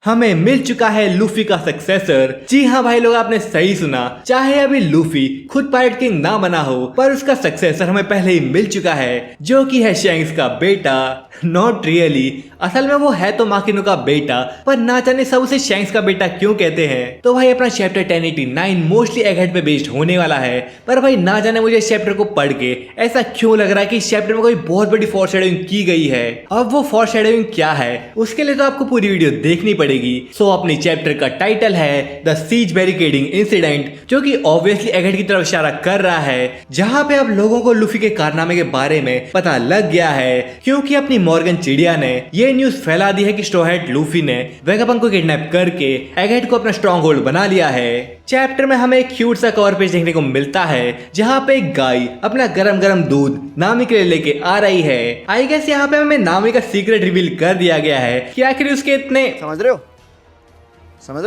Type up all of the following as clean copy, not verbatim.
हमें मिल चुका है लूफी का सक्सेसर। जी हाँ भाई लोग, आपने सही सुना। चाहे अभी लूफी खुद पायरेट किंग ना बना हो, पर उसका सक्सेसर हमें पहले ही मिल चुका है, जो कि है शैंक्स का बेटा। नॉट रियली, असल में वो है तो माकिनो का बेटा, पर ना जाने सब उसे शैंक्स का बेटा क्यों कहते हैं। तो भाई अपना चैप्टर 1089 मोस्टली एगहेड पे बेस्ड होने वाला है, पर भाई ना जाने मुझे इस चैप्टर को पढ़ के ऐसा क्यों लग रहा है कि इस चैप्टर में कोई बहुत बड़ी फॉरशैडोइंग की गई है। अब वो फॉरशैडोइंग क्या है, उसके लिए तो आपको पूरी वीडियो देखनी पड़ेगी। सो अपनी चैप्टर का टाइटल है द सीज बैरिकेडिंग इंसिडेंट, जो कि ऑब्वियसली एगहेड की तरफ इशारा कर रहा है, जहां पे अब लोगों को लूफी के कारनामे के बारे में पता लग गया है, क्योंकि अपनी मॉर्गन चिड़िया ने ये न्यूज फैला दी है कि स्ट्रॉ हैट लूफी ने वेगापंक को किडनैप करके एगहेड को अपना स्ट्रॉन्ग होल्ड बना लिया है। चैप्टर में हमें एक क्यूट सा कवर पेज देखने को मिलता है, जहाँ पे एक गाय अपना गरम गरम दूध नामी के लिए लेके आ रही है। आई गेस यहाँ पे हमें नामी का सीक्रेट रिवील कर दिया गया है कि आखिर उसके इतने समझ रहे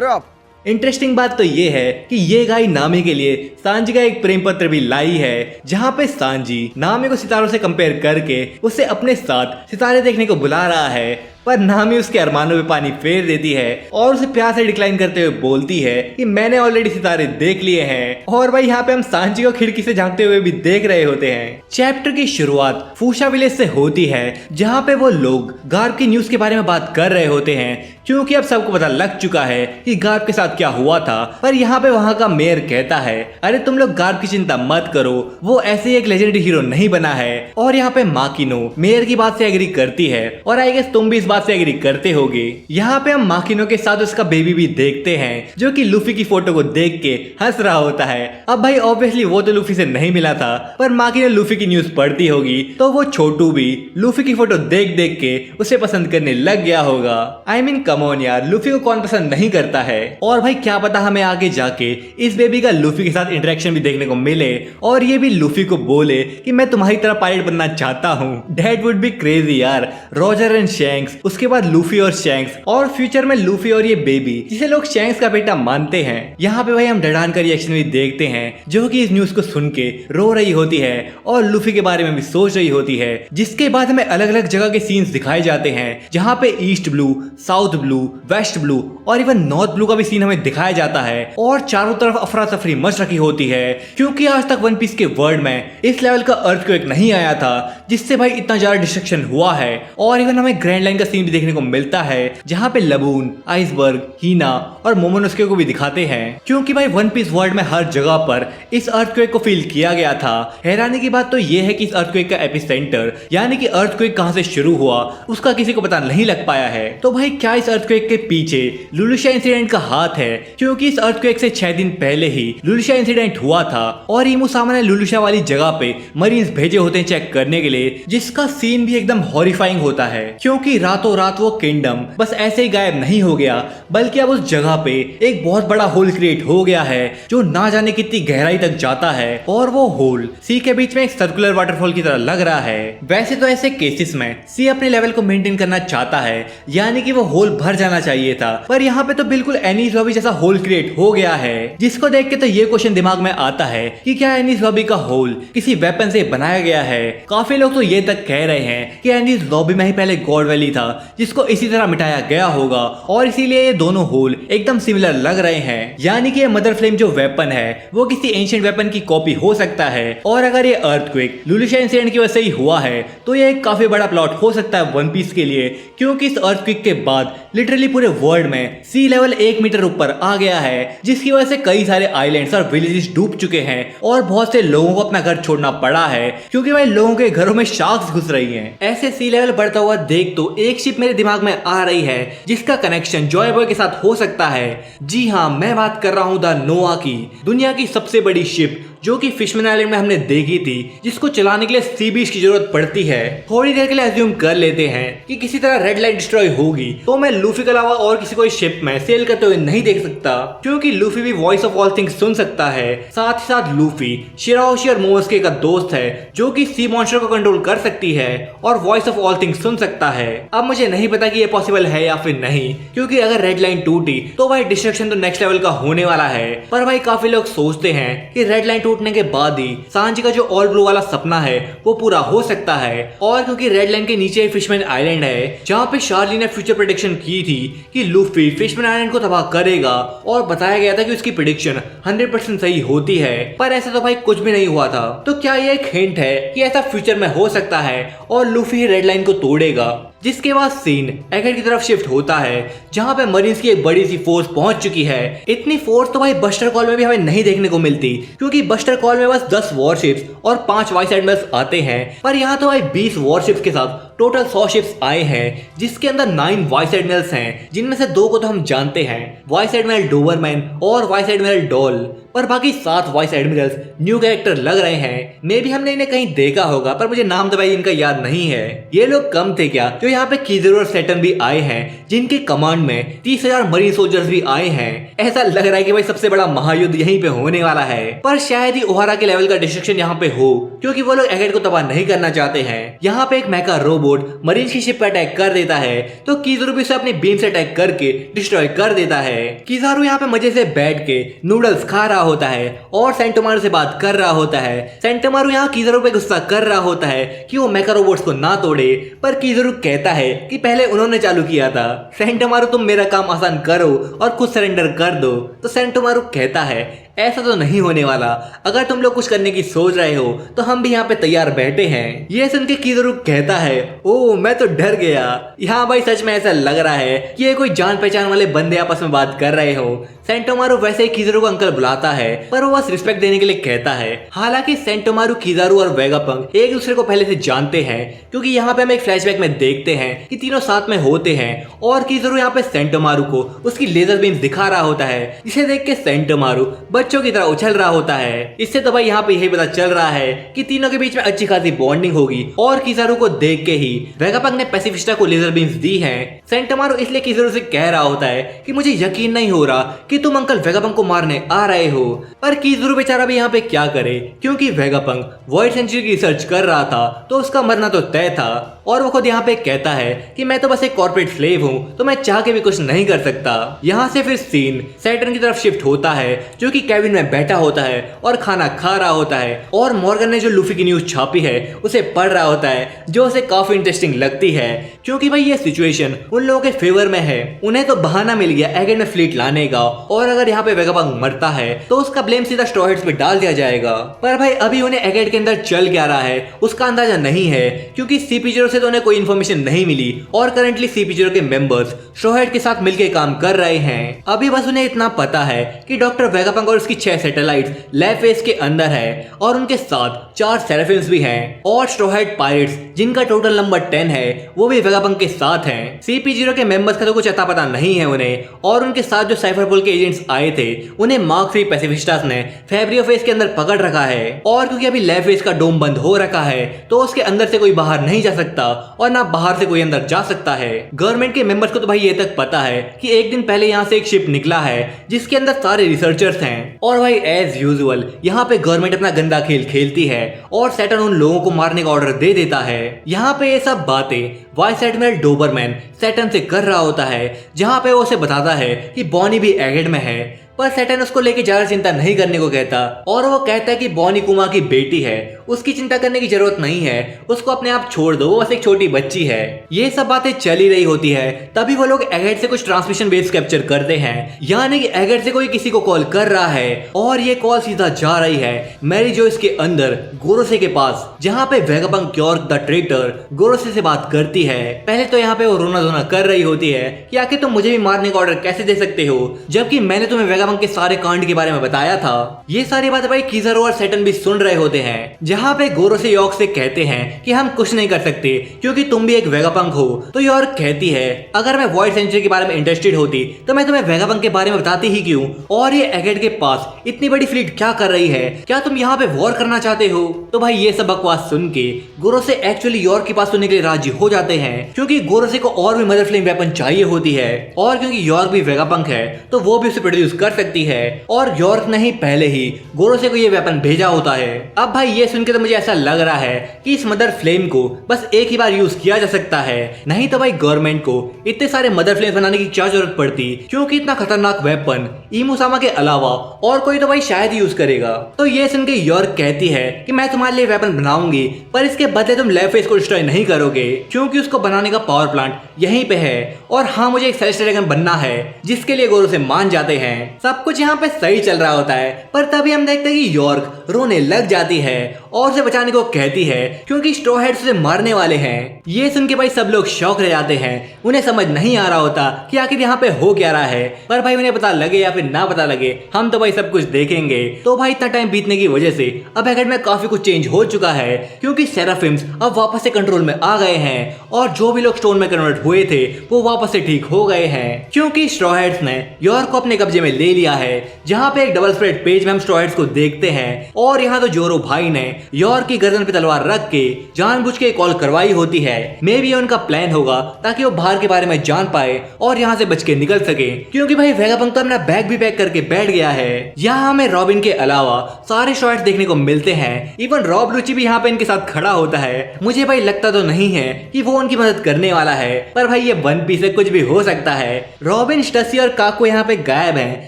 हो आप। इंटरेस्टिंग बात तो ये है कि ये गाय नामी के लिए सांजी का एक प्रेम पत्र भी लाई है, जहाँ पे सांजी नामी को सितारों से कंपेयर करके उसे अपने साथ सितारे देखने को बुला रहा है, पर नामी उसके अरमानों पे पानी फेर देती है और उसे प्यार से डिक्लाइन करते हुए बोलती है कि मैंने ऑलरेडी सितारे देख लिए हैं। और भाई यहाँ पे हम सांजी को खिड़की से झांकते हुए भी देख रहे होते हैं। चैप्टर की शुरुआत फूशा विलेज से होती है, जहाँ पे वो लोग गार्ब की न्यूज के बारे में बात कर रहे होते हैं, क्योंकि अब सबको पता लग चुका है कि गार्ब के साथ क्या हुआ था। पर यहाँ पे वहाँ का मेयर कहता है, अरे तुम लोग गार्ब की चिंता मत करो, वो ऐसे ही एक लेजेंडरी हीरो नहीं बना है। और यहाँ पे माकिनो मेयर की बात से एग्री करती है, और आई गेस तुम भी इस बात से एग्री करते होगे। यहाँ पे हम माकिनो के साथ उसका बेबी भी देखते हैं, जो कि लूफी की फोटो को देख के हंस रहा होता है। अब भाई ऑब्वियसली वो तो लूफी से नहीं मिला था, पर माकिनो लूफी की न्यूज पढ़ती होगी, तो वो छोटू भी लूफी की फोटो देख देख के उसे पसंद करने लग गया होगा। आई मीन कम ऑन यार, लूफी को कौन पसंद नहीं करता है। और भाई क्या पता हमें आगे जाके इस बेबी का लूफी के साथ इंटरेक्शन भी देखने को मिले, और ये भी लूफी को बोले कि मैं तुम्हारी तरह पायरेट बनना चाहता हूँ। दैट वुड बी क्रेजी यार। रॉजर एंड शैंक्स, उसके बाद लूफी और शैंक्स, और फ्यूचर में लूफी और ये बेबी जिसे लोग शैंक्स का बेटा मानते हैं। यहाँ पे भाई हम डडान का रिएक्शन भी देखते हैं, जो कि इस न्यूज को सुन के रो रही होती है और लूफी के बारे में भी सोच रही होती है। जिसके बाद हमें अलग अलग जगह के सीन्स दिखाए जाते हैं, जहाँ पे east blue, south blue, west blue और इवन नॉर्थ ब्लू का भी सीन हमें दिखाया जाता है। और चारों तरफ अफरा तफरी मच रखी होती है, क्योंकि आज तक वन पीस के वर्ल्ड में इस लेवल का अर्थक्वेक नहीं आया था, जिससे भाई इतना ज्यादा डिस्ट्रक्शन हुआ है। और इवन हमें ग्रैंड लाइन का सीन भी देखने को मिलता है, जहाँ पे लबून, आइसबर्ग, हीना और मोमोनोसुके को भी दिखाते हैं, क्योंकि भाई वन पीस वर्ल्ड में हर जगह पर इस अर्थक्वेक को फील किया गया था। हैरानी की बात तो यह है कि इस अर्थक्वेक का एपिसेंटर यानी कि अर्थक्वेक कहां से शुरू हुआ उसका किसी को पता नहीं लग पाया है। तो भाई क्या इस अर्थक्वेक के पीछे लुलुशिया इंसिडेंट का हाथ है, क्योंकि इस अर्थक्वेक से 6 दिन पहले ही लुलुशिया इंसिडेंट हुआ था और इमुसामा ने लुलुशिया वाली जगह पे मरीन्स भेजे होते हैं चेक करने के लिए, जिसका सीन भी एकदम हॉरिफाइंग होता है, क्योंकि रातों रात वो किंगडम बस ऐसे ही गायब नहीं हो गया, बल्कि अब उस जगह पे एक बहुत बड़ा होल क्रिएट हो गया है, जो ना जाने कितनी गहराई तक जाता है। और वो होल सी के बीच में एक सर्कुलर वाटरफॉल की तरह लग रहा है। वैसे तो ऐसे केसेस में सी अपने लेवल को मेंटेन करना चाहता है, यानी कि वो होल भर जाना चाहिए था, पर यहाँ पे तो बिल्कुल एनीज लॉबी जैसा होल क्रिएट हो गया है, जिसको देख के तो ये क्वेश्चन दिमाग में आता है कि क्या एनीज लॉबी का होल किसी वेपन से बनाया गया है। काफी लोग तो ये तक कह रहे हैं कि एनीज लॉबी में ही पहले गॉड वैली था, जिसको इसी तरह मिटाया गया होगा, और इसीलिए ये दोनों होल एकदम सिमिलर लग रहे हैं। यानी कि ये मदर फ्लेम जो वेपन है वो किसी एंशिएंट वेपन की कॉपी हो सकता है। और अगर ये अर्थक्वेक लुलुशिया इंसिडेंट की वजह से ही हुआ है, तो ये एक काफी बड़ा प्लॉट हो सकता है वन पीस के लिए, क्योंकि इस अर्थक्वेक के बाद लिटरली पूरे वर्ल्ड में सी लेवल 1 मीटर ऊपर आ गया है, जिसकी वजह से कई सारे आइलैंड्स और विलेजेस डूब चुके हैं और बहुत से लोगों को अपना घर छोड़ना पड़ा है, क्योंकि भाई लोगों के घरों में शार्क्स घुस रही हैं। ऐसे सी लेवल बढ़ता हुआ देख तो एक शिप मेरे दिमाग में आ रही है, जिसका कनेक्शन जॉय बॉय के साथ हो सकता है। जी हाँ, मैं बात कर रहा हूँ द नोआ की, दुनिया की सबसे बड़ी शिप, जो कि फिशमैन आइलैंड में हमने देखी थी, जिसको चलाने के लिए सी बीच की जरूरत पड़ती है। थोड़ी देर के लिए अज्यूम कर लेते हैं कि किसी तरह रेड लाइट डिस्ट्रॉय होगी, तो मैं लूफी के अलावा और किसी को इस शिप में सेल करते हुए नहीं देख सकता, क्योंकि लूफी भी वॉइस ऑफ ऑल थिंग्स सुन सकता है। साथ ही साथ लूफी शिराओशी और मोमोसुके का दोस्त है, जो कि सी मॉन्स्टर को कंट्रोल कर सकती है और वॉइस ऑफ ऑल थिंग्स सुन सकता है। अब मुझे नहीं पता कि ये पॉसिबल है या फिर नहीं, क्योंकि अगर रेड लाइन टूटी तो भाई डिस्ट्रक्शन तो नेक्स्ट लेवल का होने वाला है। पर भाई काफी लोग सोचते हैं कि रेड लाइन टूटने के बाद ही सांजी का जो ऑल ब्लू वाला सपना है वो पूरा हो सकता है। और क्योंकि रेड लाइन के नीचे फिशमैन आइलैंड है जहाँ पे शार्ली ने फ्यूचर प्रेडिक्शन की थी कि लूफी फिशमैन आइलैंड को तबाह करेगा, और बताया गया था कि उसकी प्रेडिक्शन 100% सही होती है, पर ऐसा तो भाई कुछ भी नहीं हुआ था। तो क्या ये एक हिंट है कि ऐसा फ्यूचर में हो सकता है और लूफी ही रेड लाइन को तोड़ेगा? जिसके बाद सीन एगेट की तरफ शिफ्ट होता है जहां पे मरीन्स की एक बड़ी सी फोर्स पहुंच चुकी है। इतनी फोर्स तो भाई बस्टर कॉल में भी हमें नहीं देखने को मिलती, क्योंकि बस्टर कॉल में बस 10 वॉरशिप्स और 5 वाइस एडमिरल्स आते हैं, पर यहाँ तो भाई 20 वॉरशिप्स के साथ टोटल 100 शिप्स आए हैं, जिसके अंदर 9 वाइस एडमिरल्स हैं, जिनमें से 2 को तो हम जानते हैं, वाइस एडमिरल डोबरमैन और वाइस एडमिरल डॉल, पर बाकी 7 वाइस एडमिरल्स न्यू कैरेक्टर लग रहे हैं। मे भी हमने इन्हें कहीं देखा होगा, पर मुझे नाम तो भाई इनका याद नहीं है। ये लोग कम थे क्या जो यहाँ पे किज़ुरु और सैटर्न भी आए हैं, जिनके कमांड में 30,000 मरीन सोल्जर्स भी आए हैं। ऐसा लग रहा है कि भाई सबसे बड़ा महायुद्ध यहीं पे होने वाला है, पर शायद ही ओहारा के लेवल का डिस्ट्रक्शन यहाँ पे हो, क्योंकि वो लोग एगेट को तबाह नहीं करना चाहते हैं। यहाँ पे एक मेका रोबोट मरीन की शिप पे अटैक कर देता है, तो किज़ुरु भी उसे अपनी बीम से अटैक करके डिस्ट्रॉय कर देता है। किज़ारू यहाँ पे मजे से बैठ के नूडल्स खा रहा होता है और सेंटोमारू से बात कर रहा होता है। सेंटोमारू यहाँ किज़ारू पे गुस्सा कर रहा होता है कि वो मेका रोबोट्स को ना तोड़े, पर किज़ारू कहता है कि पहले उन्होंने चालू किया था। सेंटोमारू तुम मेरा काम आसान करो और खुद सरेंडर कर दो। तो सेंटोमारू कहता है ऐसा तो नहीं होने वाला, अगर तुम लोग कुछ करने की सोच रहे हो तो हम भी यहाँ पे तैयार बैठे हैं। ये सुन के किज़ुरु कहता है ओह मैं तो डर गया। यहाँ भाई सच में ऐसा लग रहा है कि ये कोई जान पहचान वाले बंदे आपस में बात कर रहे हो। सेंटोमारू वैसे ही किज़ुरु को अंकल बुलाता है, पर वो बस रिस्पेक्ट देने के लिए कहता है। हालांकि सेंटोमारू, किज़ारू और वेगापंक एक दूसरे को पहले से जानते हैं, क्योंकि यहाँ पे हम एक फ्लैशबैक में देखते हैं कि तीनों साथ में होते हैं और किज़ुरु यहाँ पे सेंटोमारू को उसकी लेजर बीम दिखा रहा होता है, जिसे देख के सेंटोमारू बच्चों की तरह उछल रहा होता है। इससे तो भाई यहाँ पे यही पता चल रहा है कि तीनों के बीच में अच्छी खासी बॉन्डिंग होगी, और किज़ारू को देख के ही वेगापंक ने पैसिफिस्टा को लेजर बीम्स दी हैं। सेंटोमारू इसलिए किज़ारू से कह रहा होता है कि मुझे यकीन नहीं हो रहा कि तुम अंकल वेगापंक को मारने आ रहे हो, पर किज़ारू बेचारा भी यहाँ पे क्या करे, क्योंकि वेगापंक वॉइड सेंचुरी की रिसर्च कर रहा था, तो उसका मरना तो तय था। और वो खुद यहाँ पे कहता है कि मैं तो बस एक कॉर्पोरेट स्लेव हूँ, तो मैं चाह के भी कुछ नहीं कर सकता। यहाँ से फिर सीन सैटर्न की तरफ शिफ्ट होता है, जो कि केविन में बैठा होता है और खाना खा रहा होता है, और मॉर्गन ने जो लूफी की न्यूज छापी है उसे पढ़ रहा होता है, जो उसे काफी इंटरेस्टिंग लगती है, क्योंकि भाई ये सिचुएशन उन लोगों के फेवर में है। उन्हें तो बहाना मिल गया एगेट में फ्लीट लाने का, और अगर यहाँ पे वेगापंक मरता है तो उसका ब्लेम सीधा स्ट्रॉ हेड्स पे डाल दिया जाएगा। पर भाई अभी उन्हें एगेट के अंदर चल क्या रहा है उसका अंदाजा नहीं है, क्योंकि CP0 से तो उन्हें कोई इन्फॉर्मेशन नहीं मिली, और करंटली CP0 के मेंबर्स स्ट्रॉ हेड के साथ मिलकर काम कर रहे हैं। अभी बस उन्हें इतना पता है कि डॉक्टर वेगापंक और उसकी 6 सैटेलाइट्स लैब फेस के अंदर है, और उनके साथ 4 सेराफिन्स भी हैं, और स्ट्रॉ हेड पायरेट्स जिनका टोटल नंबर 10 है वो भी वेगापंक के साथ हैं। CP0 के मेंबर्स का तो कुछ अता पता नहीं है उन्हें, और उनके साथ जो साइफरपोल के एजेंट्स आए थे उन्हें मार्क 3 पैसिफिस्टास ने फैब्रियो फेस के अंदर पकड़ रखा है, और क्योंकि अभी लैब फेस का डोम बंद हो रखा है तो उसके अंदर से कोई बाहर नहीं जा सकता, और ना बाहर से कोई अंदर जा सकता है। गवर्नमेंट के मेंबर्स को तो भाई ये तक पता है कि एक दिन पहले यहाँ से एक शिप निकला है जिसके अंदर सारे रिसर्चर्स हैं, और भाई एज यूजुअल यहाँ पे गवर्नमेंट अपना गंदा खेल खेलती है और सैटर्न उन लोगों को मारने का ऑर्डर दे देता है। यहाँ पे ये सब बातें वाइस एडमिरल डोबरमैन सैटर्न से कर रहा होता है, जहाँ पे वो उसे बताता है कि बॉनी भी एगेट में है, पर सैटर्न उसको लेके ज्यादा चिंता नहीं करने को कहता, और वो कहता है कि बॉनी कुमा की बेटी है, उसकी चिंता करने की जरूरत नहीं है, उसको अपने आप छोड़ दो, वो बस एक छोटी बच्ची है। ये सब बातें चल ही रही होती है, तभी वो लोग एगेट से कुछ ट्रांसमिशन वेव्स कैप्चर करते हैं, यानी कि एगेट से कोई किसी को कॉल कर रहा है, और ये कॉल सीधा जा रही है मैरी जोइस के अंदर गोरोसे के पास, जहाँ पे वेगापंक क्योर्क द ट्रेटर गोरोसे से बात करती है। पहले तो यहाँ पे वो रोना धोना कर रही होती है कि आखिर तुम मुझे भी मारने का ऑर्डर कैसे दे सकते हो, जबकि मैंने तुम्हें वेगापंक के सारे कांड के बारे में बताया था। ये सारी बातें भाई किज़ारू और सैटर्न भी सुन रहे होते हैं, जहाँ पे गोरोसे यॉर्क से कहते हैं कि हम कुछ नहीं कर सकते क्योंकि तुम भी एक वेगापंक हो। तो यॉर्क कहती है अगर मैं वॉइड सेंचुरी के बारे में इंटरेस्टेड होती तो मैं तुम्हें वेगापंक के बारे में बताती ही क्यों, और ये एगेट के पास इतनी बड़ी फ्लीट क्या कर रही है, क्या तुम यहाँ पे वॉर करना चाहते हो। तो भाई ये सब बकवास सुन के गोरोसे एक्चुअली यॉर्क के पास सुनने के लिए राजी हो जाते हैं, क्योंकि गोरोसे को और भी मदर फ्लेम वेपन चाहिए होती है, और क्योंकि यॉर्क भी वेगापंक है तो वो भी उसे प्रोड्यूस कर सकती है और यॉर्क ने ही पहले ही गोरोसे को ये वेपन भेजा होता है। अब भाई ये सुन के तो मुझे ऐसा लग रहा है कि इस मदर फ्लेम को बस एक ही बार यूज किया जा सकता है, नहीं तो भाई गवर्नमेंट को इतने सारे मदर फ्लेम बनाने की क्या जरूरत पड़ती, क्योंकि इतना खतरनाक वेपन इमुसामा के अलावा और कोई तो भाई शायद यूज करेगा। तो ये सुन के यॉर्क कहती है कि मैं तुम्हारे लिए वेपन बनाऊंगी, पर इसके बदले तुम लेफेस को डिस्ट्रॉय नहीं करोगे, क्योंकि उसको बनाने का पावर प्लांट यहीं पे है। और हाँ, मुझे एक सेलेस्टियल ड्रैगन बनना है, जिसके लिए गोरो से मान जाते हैं। सब कुछ यहाँ पे सही चल रहा होता है, पर तभी हम देखते हैं कि यॉर्क रोने लग जाती है और उसे बचाने को कहती है, क्योंकि स्ट्रॉ हेड्स उसे मारने वाले हैं। ये सुन के भाई सब लोग शॉक रह जाते हैं, उन्हें समझ नहीं आ रहा होता कि आखिर यहाँ पे हो क्या रहा है। पर भाई उन्हें पता लगे या फिर ना पता लगे, हम तो भाई सब कुछ देखेंगे। तो भाई इतना टाइम बीतने की वजह से अब हैग्रिड में काफी कुछ चेंज हो चुका है, क्योंकि सेराफिम्स अब वापस से कंट्रोल में आ गए हैं और जो भी लोग स्टोन में कन्वर्ट हुए थे वो वापस से ठीक हो गए हैं, क्योंकि स्ट्रॉ हेड्स ने यॉर्क को अपने कब्जे में ले लिया है। जहाँ पे एक डबल स्प्रेड पेज में हम स्ट्रॉ हेड्स को देखते हैं और यहाँ तो जोरो भाई ने यॉर्क की गर्दन पे तलवार रख के जानबूझ के कॉल करवाई होती है। मे बी उनका प्लान होगा ताकि वो बाहर के बारे में जान पाए और यहाँ से बच के निकल सके, क्योंकि भाई वेगापंक तो अपना बैग भी पैक करके बैठ गया है। यहाँ हमें रॉबिन के अलावा सारे स्ट्रॉ हेड्स देखने को मिलते हैं, इवन रॉब रुचि भी यहाँ पे इनके साथ खड़ा होता है। मुझे भाई लगता तो नहीं है कि वो उनकी मदद करने वाला है, पर भाई ये वन पीस से कुछ भी हो सकता है। रॉबिन, स्टसी और काकू यहाँ पे गायब हैं,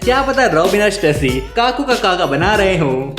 क्या पता रॉबिन और स्टसी काकू का काका बना रहे हो।